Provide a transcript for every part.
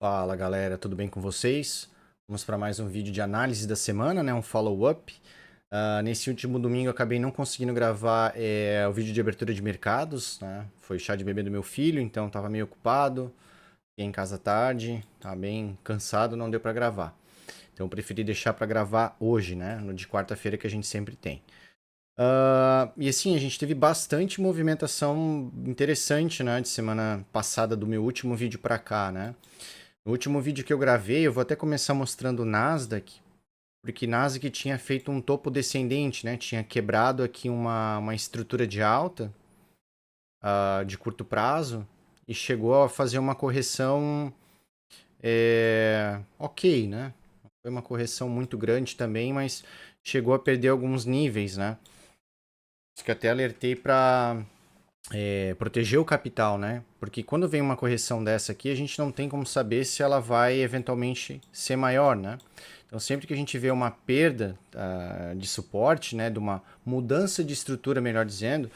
Fala galera, tudo bem com vocês? Vamos para mais um vídeo de análise da semana, né? Um follow-up. Nesse último domingo eu acabei não conseguindo gravar o vídeo de abertura de mercados, né? Foi chá de bebê do meu filho, então estava meio ocupado. Fiquei em casa tarde, estava bem cansado, não deu para gravar. Então eu preferi deixar para gravar hoje, né? No de quarta-feira que a gente sempre tem. E assim, a gente teve bastante movimentação interessante, né? De semana passada do meu último vídeo para cá, né? No último vídeo que eu gravei, eu vou até começar mostrando o Nasdaq, porque Nasdaq tinha feito um topo descendente, né? Tinha quebrado aqui uma estrutura de alta de curto prazo e chegou a fazer uma correção ok, né? Foi uma correção muito grande também, mas chegou a perder alguns níveis, né? Isso que eu até alertei para proteger o capital, né? Porque quando vem uma correção dessa aqui, a gente não tem como saber se ela vai eventualmente ser maior, né? Então, sempre que a gente vê uma perda de suporte, né, de uma mudança de estrutura, melhor dizendo,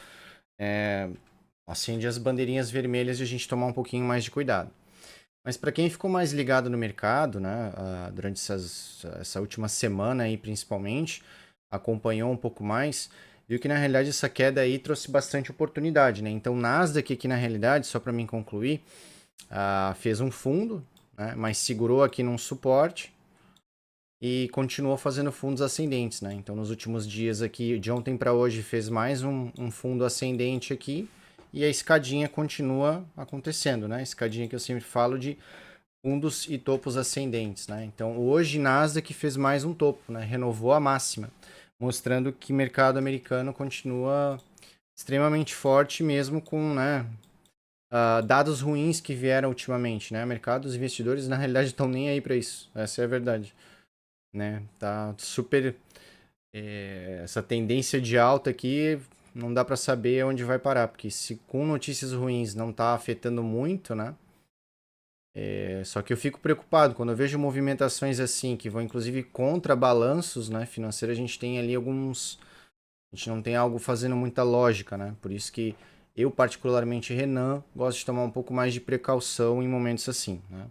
acende as bandeirinhas vermelhas e a gente tomar um pouquinho mais de cuidado. Mas para quem ficou mais ligado no mercado, né, durante essa última semana aí principalmente, acompanhou um pouco mais, viu que na realidade essa queda aí trouxe bastante oportunidade, né? Então, Nasdaq aqui na realidade, só para mim concluir, fez um fundo, né, mas segurou aqui num suporte e continuou fazendo fundos ascendentes, né? Então, nos últimos dias aqui, de ontem para hoje, fez mais um fundo ascendente aqui e a escadinha continua acontecendo, né? A escadinha que eu sempre falo de fundos e topos ascendentes, né? Então, hoje Nasdaq fez mais um topo, né? Renovou a máxima, mostrando que o mercado americano continua extremamente forte mesmo com, né, dados ruins que vieram ultimamente, né? Mercados investidores na realidade estão nem aí para isso. Essa é a verdade, né? Tá super essa tendência de alta aqui não dá para saber onde vai parar, porque se com notícias ruins não está afetando muito, né? Só que eu fico preocupado quando eu vejo movimentações assim, que vão inclusive contra balanços, né, financeiros, a gente tem ali alguns. A gente não tem algo fazendo muita lógica, né? Por isso que eu, particularmente, Renan, gosto de tomar um pouco mais de precaução em momentos assim, né?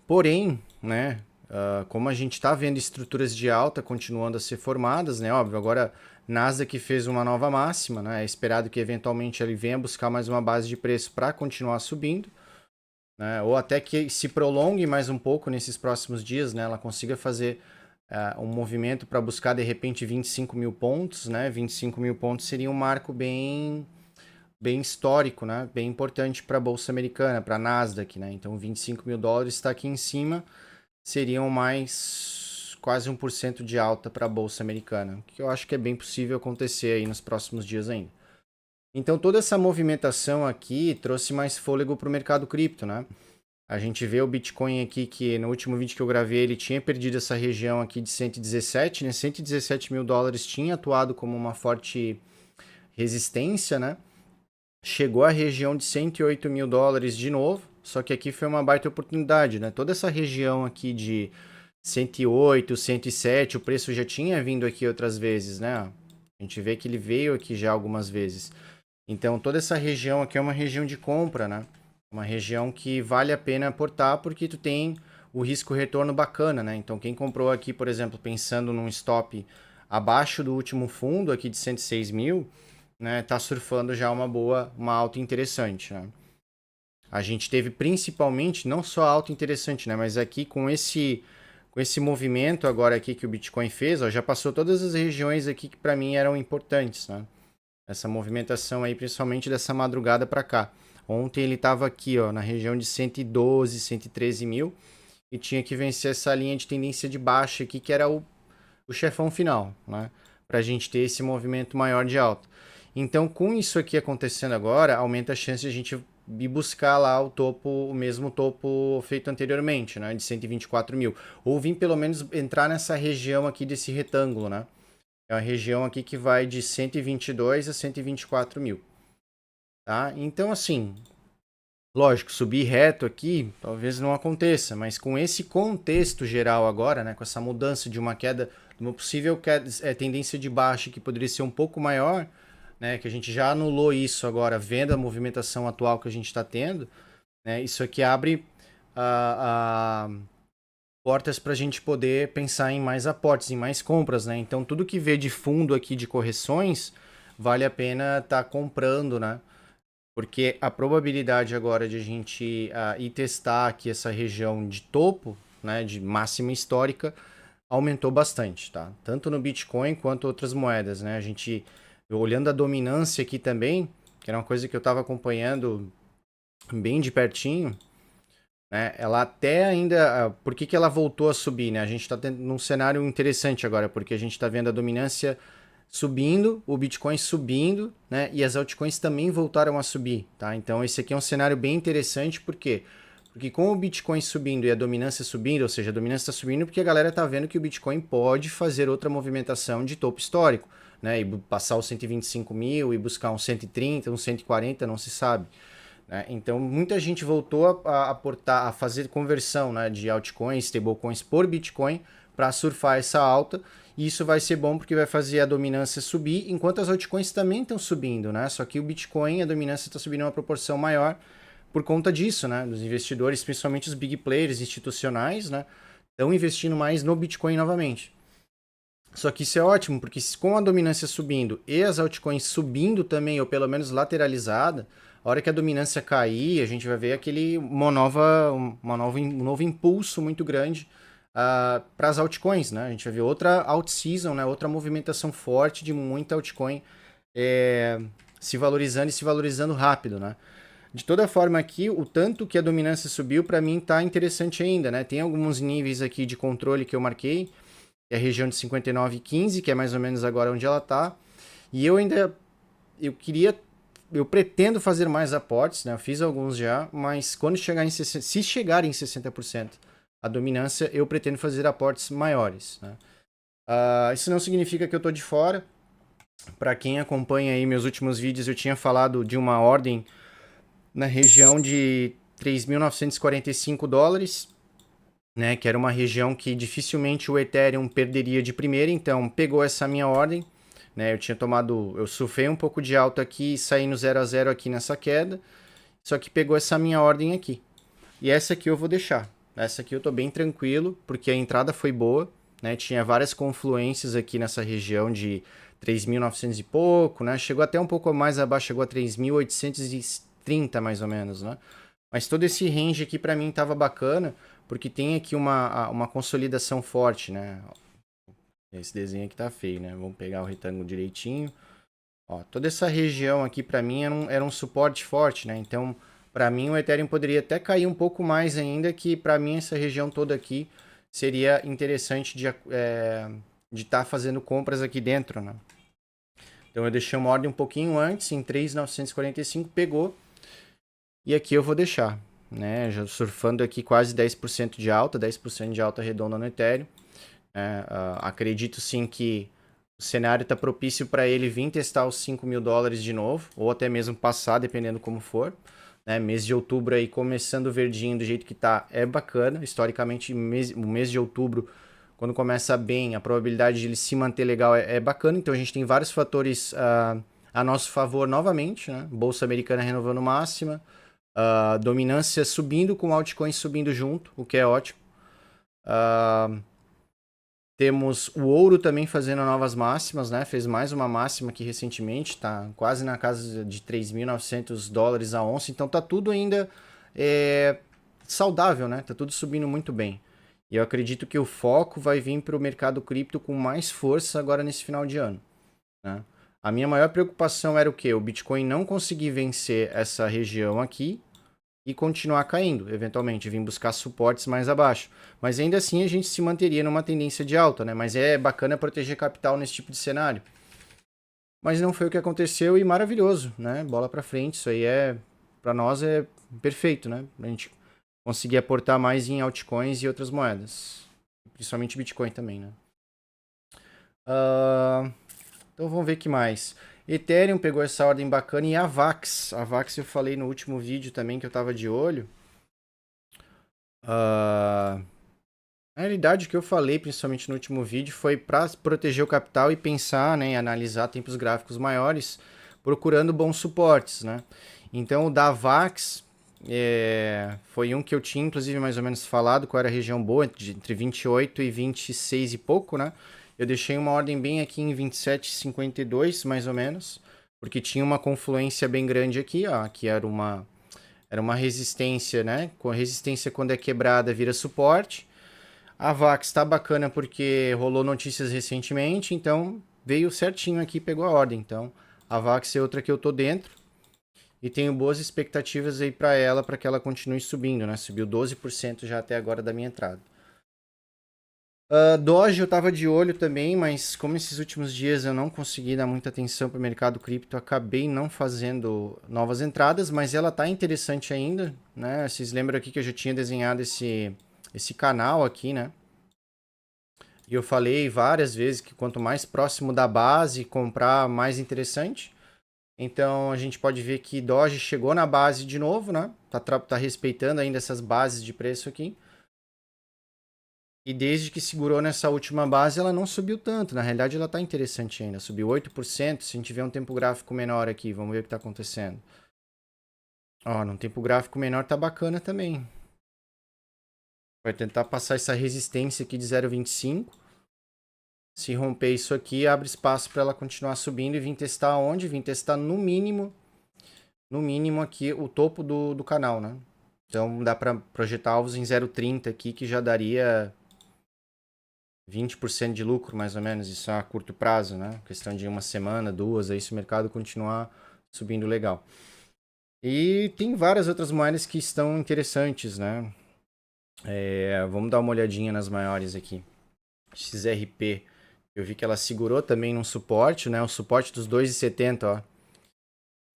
Porém, né, como a gente está vendo estruturas de alta continuando a ser formadas, né? Óbvio, agora Nasdaq fez uma nova máxima, né? É esperado que eventualmente ele venha buscar mais uma base de preço para continuar subindo, né? Ou até que se prolongue mais um pouco nesses próximos dias, né? Ela consiga fazer um movimento para buscar de repente 25 mil pontos, né? 25 mil pontos seria um marco bem histórico, né? Bem importante para a Bolsa Americana, para a Nasdaq, né? Então 25 mil dólares está aqui em cima, seriam mais quase 1% de alta para a Bolsa Americana, que eu acho que é bem possível acontecer aí nos próximos dias ainda. Então toda essa movimentação aqui trouxe mais fôlego para o mercado cripto, né? A gente vê o Bitcoin aqui que no último vídeo que eu gravei ele tinha perdido essa região aqui de 117, né? 117 mil dólares tinha atuado como uma forte resistência, né? Chegou à região de 108 mil dólares de novo, só que aqui foi uma baita oportunidade, né? Toda essa região aqui de 108, 107, o preço já tinha vindo aqui outras vezes, né? A gente vê que ele veio aqui já algumas vezes. Então, toda essa região aqui é uma região de compra, né? Uma região que vale a pena aportar porque tu tem o risco-retorno bacana, né? Então, quem comprou aqui, por exemplo, pensando num stop abaixo do último fundo aqui de 106 mil, né? Tá surfando já uma alta interessante, né? A gente teve principalmente, não só alta interessante, né? Mas aqui com esse movimento agora aqui que o Bitcoin fez, ó, já passou todas as regiões aqui que para mim eram importantes, né? Essa movimentação aí, principalmente dessa madrugada para cá. Ontem ele estava aqui, ó, na região de 112, 113 mil e tinha que vencer essa linha de tendência de baixa aqui, que era o chefão final, né? Para a gente ter esse movimento maior de alta. Então, com isso aqui acontecendo agora, aumenta a chance de a gente ir buscar lá o topo, o mesmo topo feito anteriormente, né? De 124 mil. Ou vir pelo menos entrar nessa região aqui desse retângulo, né? É uma região aqui que vai de 122 a 124 mil. Tá? Então, assim, lógico, subir reto aqui talvez não aconteça, mas com esse contexto geral agora, né, com essa mudança de uma queda, de uma possível queda, tendência de baixa que poderia ser um pouco maior, né, que a gente já anulou isso agora, vendo a movimentação atual que a gente está tendo, né? Isso aqui abre portas para a gente poder pensar em mais aportes, em mais compras, né? Então, tudo que vê de fundo aqui de correções, vale a pena estar comprando, né? Porque a probabilidade agora de a gente ir testar aqui essa região de topo, né, de máxima histórica, aumentou bastante, tá? Tanto no Bitcoin quanto outras moedas, né? A gente, olhando a dominância aqui também, que era uma coisa que eu estava acompanhando bem de pertinho, né? Ela até ainda... Por que que ela voltou a subir, né? A gente está tendo um cenário interessante agora, porque a gente está vendo a dominância subindo, o Bitcoin subindo, né? E as altcoins também voltaram a subir, tá? Então esse aqui é um cenário bem interessante, por quê? Porque com o Bitcoin subindo e a dominância subindo, ou seja, a dominância está subindo porque a galera está vendo que o Bitcoin pode fazer outra movimentação de topo histórico, né? E passar os 125 mil e buscar uns 130, uns 140, não se sabe. Né? Então muita gente voltou a aportar, a fazer conversão, né, de altcoins, stablecoins por Bitcoin para surfar essa alta. E isso vai ser bom porque vai fazer a dominância subir, enquanto as altcoins também estão subindo, né? Só que o Bitcoin, a dominância está subindo em uma proporção maior por conta disso, né? Dos investidores, principalmente os big players institucionais, né? Estão investindo mais no Bitcoin novamente. Só que isso é ótimo, porque com a dominância subindo e as altcoins subindo também, ou pelo menos lateralizada, a hora que a dominância cair, a gente vai ver um novo impulso muito grande para as altcoins, né? A gente vai ver outra alt season, né? Outra movimentação forte de muita altcoin se valorizando e se valorizando rápido, né? De toda forma aqui, o tanto que a dominância subiu, para mim tá interessante ainda, né? Tem alguns níveis aqui de controle que eu marquei, que é a região de 59,15, que é mais ou menos agora onde ela tá. E eu pretendo fazer mais aportes, né? Eu fiz alguns já, mas quando chegar em 60, se chegar em 60% a dominância, eu pretendo fazer aportes maiores, né? Isso não significa que eu tô de fora. Para quem acompanha aí meus últimos vídeos, eu tinha falado de uma ordem na região de 3.945 dólares, né, que era uma região que dificilmente o Ethereum perderia de primeira, então pegou essa minha ordem, né, eu surfei um pouco de alta aqui e saí no 0 a 0 aqui nessa queda, só que pegou essa minha ordem aqui. E essa aqui eu vou deixar. Essa aqui eu tô bem tranquilo, porque a entrada foi boa, né, tinha várias confluências aqui nessa região de 3.900 e pouco, né, chegou até um pouco mais abaixo, chegou a 3.830 mais ou menos, né. Mas todo esse range aqui para mim tava bacana, porque tem aqui uma consolidação forte, né? Esse desenho aqui tá feio, né? Vamos pegar o retângulo direitinho. Ó, toda essa região aqui para mim era um suporte forte, né? Então, para mim o Ethereum poderia até cair um pouco mais ainda, que para mim essa região toda aqui seria interessante de estar fazendo compras aqui dentro, né? Então eu deixei uma ordem um pouquinho antes, em 3.945, pegou. E aqui eu vou deixar, né? Já surfando aqui quase 10% de alta, 10% de alta redonda no Ethereum. Acredito sim que o cenário está propício para ele vir testar os 5 mil dólares de novo, ou até mesmo passar, dependendo como for. Né? Mês de outubro aí começando verdinho do jeito que tá, é bacana. Historicamente, o mês de outubro, quando começa bem, a probabilidade de ele se manter legal é bacana. Então a gente tem vários fatores a nosso favor novamente, né? Bolsa americana renovando máxima, dominância subindo com altcoins subindo junto, o que é ótimo. Temos o ouro também fazendo novas máximas, né? Fez mais uma máxima aqui recentemente, tá quase na casa de 3.900 dólares a onça, então tá tudo ainda saudável, né? Tá tudo subindo muito bem. E eu acredito que o foco vai vir para o mercado cripto com mais força agora nesse final de ano, né? A minha maior preocupação era o quê? O Bitcoin não conseguir vencer essa região aqui e continuar caindo, eventualmente, vir buscar suportes mais abaixo. Mas ainda assim a gente se manteria numa tendência de alta, né? Mas é bacana proteger capital nesse tipo de cenário. Mas não foi o que aconteceu e maravilhoso, né? Bola para frente, isso aí para nós é perfeito, né? A gente conseguir aportar mais em altcoins e outras moedas. Principalmente Bitcoin também, né? Então vamos ver o que mais. Ethereum pegou essa ordem bacana e a VAX. A VAX eu falei no último vídeo também que eu tava de olho. Na realidade, o que eu falei, principalmente no último vídeo, foi para proteger o capital e pensar, né, analisar tempos gráficos maiores, procurando bons suportes, né? Então, o da VAX, foi um que eu tinha, inclusive, mais ou menos falado qual era a região boa, entre 28 e 26 e pouco, né? Eu deixei uma ordem bem aqui em 27,52, mais ou menos, porque tinha uma confluência bem grande aqui, ó, que era uma resistência, né? Com a resistência quando é quebrada vira suporte. A VAX tá bacana porque rolou notícias recentemente, então veio certinho aqui e pegou a ordem. Então, a VAX é outra que eu tô dentro e tenho boas expectativas aí para ela, para que ela continue subindo, né? Subiu 12% já até agora da minha entrada. Doge eu tava de olho também, mas como esses últimos dias eu não consegui dar muita atenção para o mercado cripto, acabei não fazendo novas entradas, mas ela tá interessante ainda, né? Vocês lembram aqui que eu já tinha desenhado esse canal aqui, né? E eu falei várias vezes que quanto mais próximo da base comprar, mais interessante. Então a gente pode ver que Doge chegou na base de novo, né? Tá respeitando ainda essas bases de preço aqui. E desde que segurou nessa última base, ela não subiu tanto. Na realidade, ela tá interessante ainda. Subiu 8%. Se a gente tiver um tempo gráfico menor aqui, vamos ver o que tá acontecendo. Ó, num tempo gráfico menor tá bacana também. Vai tentar passar essa resistência aqui de 0,25. Se romper isso aqui, abre espaço para ela continuar subindo e vir testar onde? Vir testar no mínimo aqui o topo do canal, né? Então dá para projetar alvos em 0,30 aqui, que já daria 20% de lucro, mais ou menos. Isso é a curto prazo, né? Questão de uma semana, duas, aí se o mercado continuar subindo legal. E tem várias outras moedas que estão interessantes, né? Vamos dar uma olhadinha nas maiores aqui. XRP. Eu vi que ela segurou também num suporte, né? O suporte dos 2,70, ó.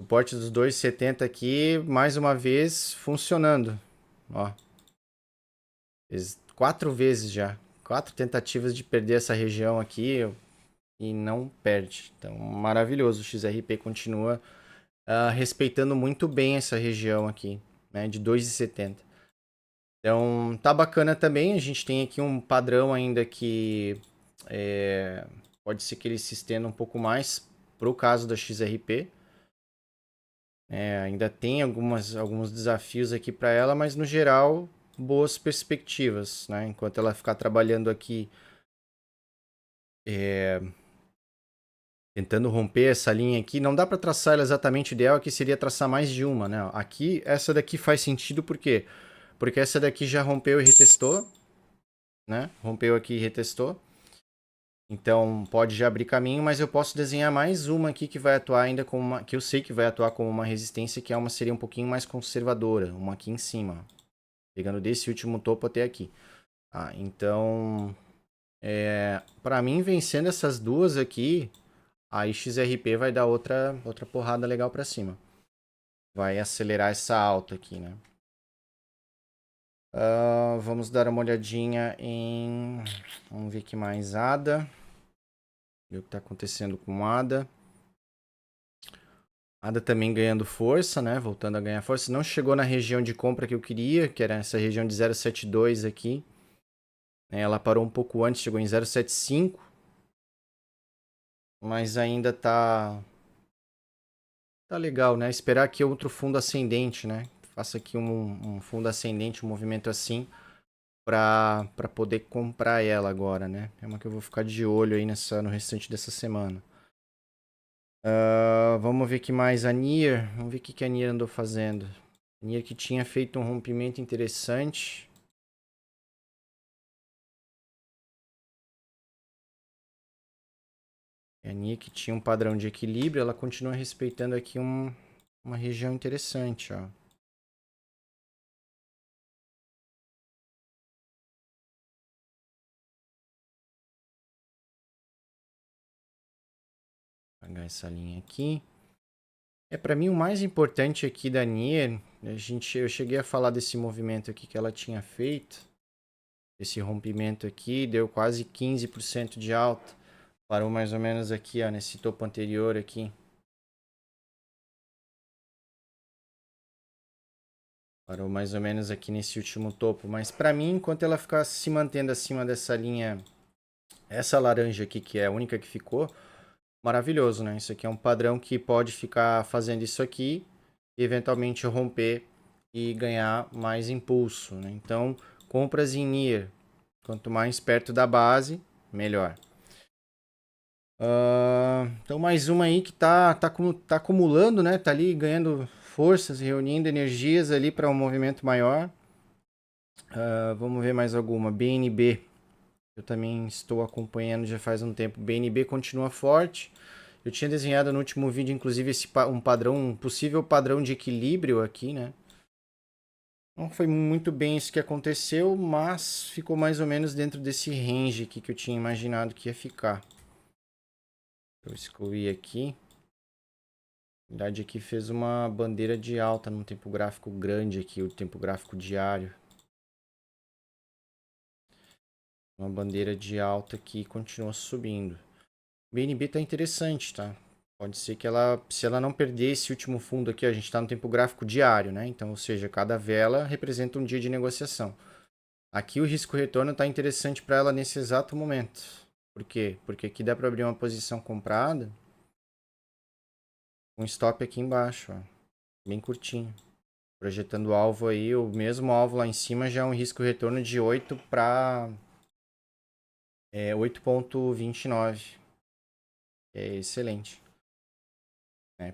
Suporte dos 2,70 aqui, mais uma vez, funcionando. Ó. Fez 4 vezes já. 4 tentativas de perder essa região aqui e não perde. Então, maravilhoso. O XRP continua respeitando muito bem essa região aqui, né? De 2,70. Então, tá bacana também. A gente tem aqui um padrão ainda que pode ser que ele se estenda um pouco mais pro caso da XRP. Ainda tem alguns desafios aqui para ela, mas no geral, boas perspectivas, né? Enquanto ela ficar trabalhando aqui, tentando romper essa linha aqui, não dá para traçar ela exatamente. O ideal aqui seria traçar mais de uma, né? Aqui, essa daqui faz sentido, por quê? Porque essa daqui já rompeu e retestou, né? Rompeu aqui e retestou. Então pode já abrir caminho, mas eu posso desenhar mais uma aqui que vai atuar ainda como uma, que eu sei que vai atuar como uma resistência, que seria um pouquinho mais conservadora, uma aqui em cima, ó. Pegando desse último topo até aqui. Então, para mim, vencendo essas duas aqui, a XRP vai dar outra porrada legal para cima. Vai acelerar essa alta aqui, né? Vamos dar uma olhadinha em... Vamos ver aqui mais ADA. Ver o que está acontecendo com ADA. ADA também ganhando força, né? Voltando a ganhar força. Não chegou na região de compra que eu queria, que era essa região de 0,72 aqui. Ela parou um pouco antes, chegou em 0,75. Mas ainda tá legal, né? Esperar aqui outro fundo ascendente, né? Faça aqui um fundo ascendente, um movimento assim, para poder comprar ela agora, né? É uma que eu vou ficar de olho aí no restante dessa semana. Vamos ver que mais a Nier. Vamos ver o que a Nier andou fazendo. A Nier que tinha feito um rompimento interessante. A Nier que tinha um padrão de equilíbrio, ela continua respeitando aqui uma região interessante, ó. Vou pegar essa linha aqui. Para mim o mais importante aqui da Nier, eu cheguei a falar desse movimento aqui que ela tinha feito. Esse rompimento aqui deu quase 15% de alta. Parou mais ou menos aqui, ó, nesse topo anterior aqui. Parou mais ou menos aqui nesse último topo. Mas para mim, enquanto ela ficar se mantendo acima dessa linha, essa laranja aqui, que é a única que ficou, maravilhoso, né? Isso aqui é um padrão que pode ficar fazendo isso aqui e eventualmente romper e ganhar mais impulso, né? Então, compras em NIR, quanto mais perto da base, melhor. Então, mais uma aí que tá acumulando, né? Tá ali ganhando forças, reunindo energias ali para um movimento maior. Vamos ver mais alguma. BNB. Eu também estou acompanhando já faz um tempo. BNB continua forte. Eu tinha desenhado no último vídeo, inclusive, um possível padrão de equilíbrio aqui, né? Não foi muito bem isso que aconteceu, mas ficou mais ou menos dentro desse range aqui que eu tinha imaginado que ia ficar. Eu excluí aqui. Na verdade, aqui fez uma bandeira de alta num tempo gráfico grande aqui, o tempo gráfico diário. Uma bandeira de alta que continua subindo. BNB tá interessante, tá? Pode ser que ela, se ela não perder esse último fundo aqui, a gente está no tempo gráfico diário, né? Então, ou seja, cada vela representa um dia de negociação. Aqui o risco-retorno está interessante para ela nesse exato momento. Por quê? Porque aqui dá para abrir uma posição comprada com stop aqui embaixo, ó, bem curtinho. Projetando o alvo aí, o mesmo alvo lá em cima já é um risco-retorno de 8 para 8,29. É excelente.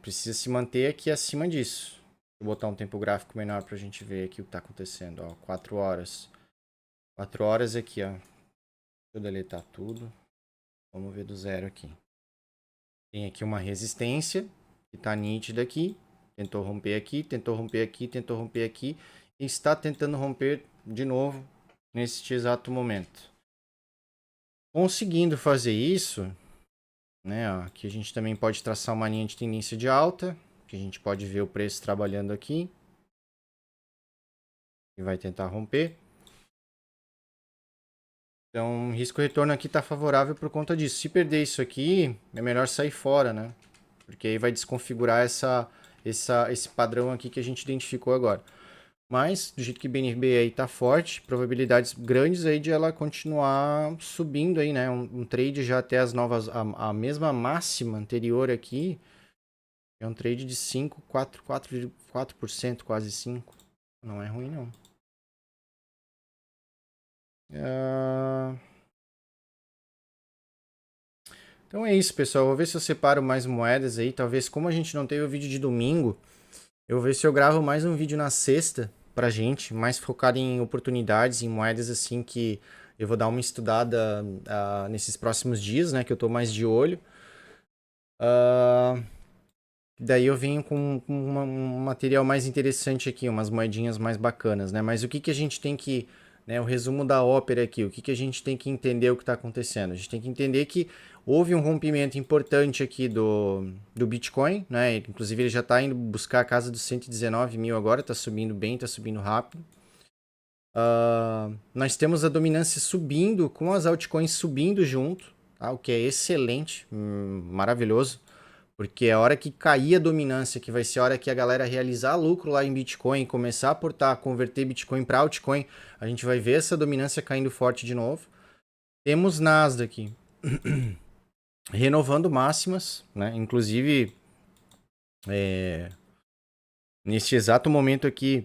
Precisa se manter aqui acima disso. Vou botar um tempo gráfico menor para a gente ver aqui o que está acontecendo. Ó, 4 horas. 4 horas aqui, ó. Deixa eu deletar tudo. Vamos ver do zero aqui. Tem aqui uma resistência que está nítida aqui. Tentou romper aqui, tentou romper aqui, tentou romper aqui. E está tentando romper de novo neste exato momento. Conseguindo fazer isso, né? Ó, aqui a gente também pode traçar uma linha de tendência de alta. Que a gente pode ver o preço trabalhando aqui. E vai tentar romper. Então, o risco-retorno aqui está favorável por conta disso. Se perder isso aqui, é melhor sair fora, né? Porque aí vai desconfigurar esse padrão aqui que a gente identificou agora. Mas, do jeito que o BNB aí tá forte, probabilidades grandes aí de ela continuar subindo aí, né? Um trade já até as novas, a mesma máxima anterior aqui, é um trade de 5, 4%, quase 5%. Não é ruim, não. Então é isso, pessoal. Vou ver se eu separo mais moedas aí. Talvez, como a gente não teve o vídeo de domingo, eu vou ver se eu gravo mais um vídeo na sexta pra gente, mais focado em oportunidades, em moedas assim que eu vou dar uma estudada nesses próximos dias, né? Que eu tô mais de olho. Daí eu venho com um material mais interessante aqui, umas moedinhas mais bacanas, né? Mas o que a gente tem que, né, o resumo da ópera aqui, o que a gente tem que entender o que está acontecendo? A gente tem que entender que houve um rompimento importante aqui do Bitcoin, né? Inclusive ele já está indo buscar a casa dos 119 mil agora, está subindo bem, está subindo rápido. Nós temos a dominância subindo, com as altcoins subindo junto, tá? O que é excelente, maravilhoso. Porque a hora que cair a dominância, que vai ser a hora que a galera realizar lucro lá em Bitcoin, começar a aportar, converter Bitcoin para altcoin, a gente vai ver essa dominância caindo forte de novo. Temos Nasdaq renovando máximas, né? Inclusive, neste exato momento aqui,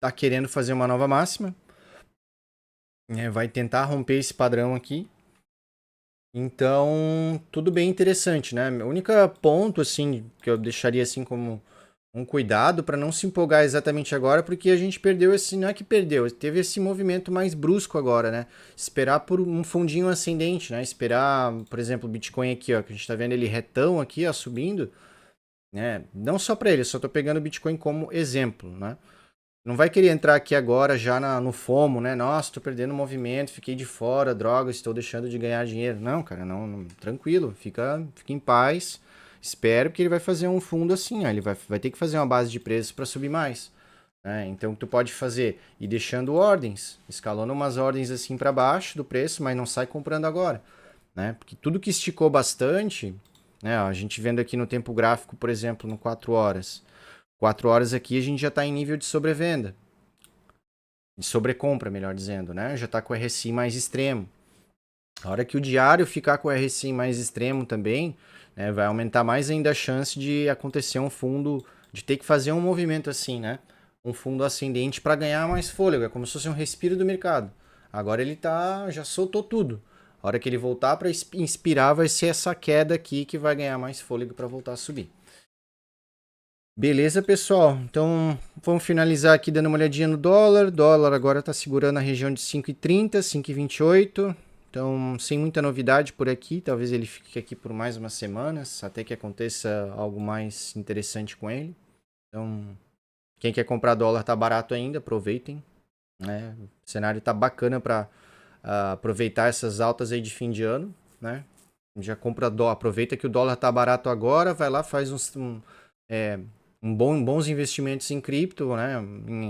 tá querendo fazer uma nova máxima. Vai tentar romper esse padrão aqui. Então, tudo bem interessante, né? O único ponto, assim, que eu deixaria assim como um cuidado para não se empolgar exatamente agora, porque a gente perdeu esse, não é que perdeu, teve esse movimento mais brusco agora, né? Esperar por um fundinho ascendente, né? Esperar, por exemplo, o Bitcoin aqui, ó, que a gente tá vendo ele retão aqui, ó, subindo, né? Não só para ele, só tô pegando o Bitcoin como exemplo, né? Não vai querer entrar aqui agora já no FOMO, né? Nossa, tô perdendo o movimento, fiquei de fora, droga, estou deixando de ganhar dinheiro. Não, cara, não, tranquilo, fica em paz. Espero que ele vai fazer um fundo assim, ó, ele vai ter que fazer uma base de preços para subir mais. Né? Então, tu pode fazer ir deixando ordens, escalando umas ordens assim para baixo do preço, mas não sai comprando agora. Né? Porque tudo que esticou bastante, né? Ó, a gente vendo aqui no tempo gráfico, por exemplo, no 4 horas. 4 horas aqui a gente já está em nível de sobrevenda. De sobrecompra, melhor dizendo, né? Já está com o RSI mais extremo. A hora que o diário ficar com o RSI mais extremo também, né, vai aumentar mais ainda a chance de acontecer um fundo, de ter que fazer um movimento assim, né? um fundo ascendente para ganhar mais fôlego. É como se fosse um respiro do mercado. Agora ele já soltou tudo. A hora que ele voltar para inspirar, vai ser essa queda aqui que vai ganhar mais fôlego para voltar a subir. Beleza, pessoal? Então, vamos finalizar aqui dando uma olhadinha no dólar. O dólar agora está segurando a região de 5,30, 5,28. Então, sem muita novidade por aqui. Talvez ele fique aqui por mais umas semanas, até que aconteça algo mais interessante com ele. Então, quem quer comprar dólar tá barato ainda, aproveitem. Né? O cenário tá bacana para aproveitar essas altas aí de fim de ano. Né? Já compra dólar, aproveita que o dólar tá barato agora, vai lá, faz bons investimentos em cripto, né?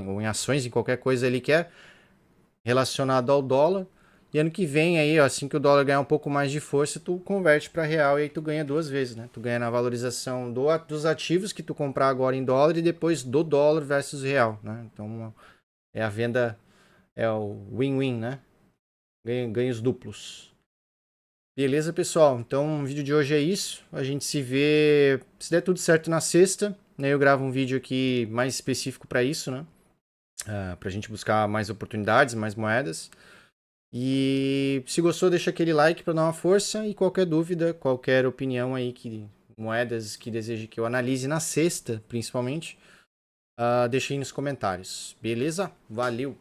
Ou em ações, em qualquer coisa ele quer relacionado ao dólar. E ano que vem aí, ó, assim que o dólar ganhar um pouco mais de força, tu converte para real e aí tu ganha duas vezes, né? Tu ganha na valorização dos ativos que tu comprar agora em dólar e depois do dólar versus real, né? Então é a venda, é o win-win, né? Ganhos duplos. Beleza, pessoal? Então o vídeo de hoje é isso. A gente se vê, se der tudo certo, na sexta. Né? Eu gravo um vídeo aqui mais específico para isso, né? Para a gente buscar mais oportunidades, mais moedas. E se gostou, deixa aquele like para dar uma força. E qualquer dúvida, qualquer opinião aí, moedas que deseje que eu analise na sexta, principalmente, deixa aí nos comentários. Beleza? Valeu!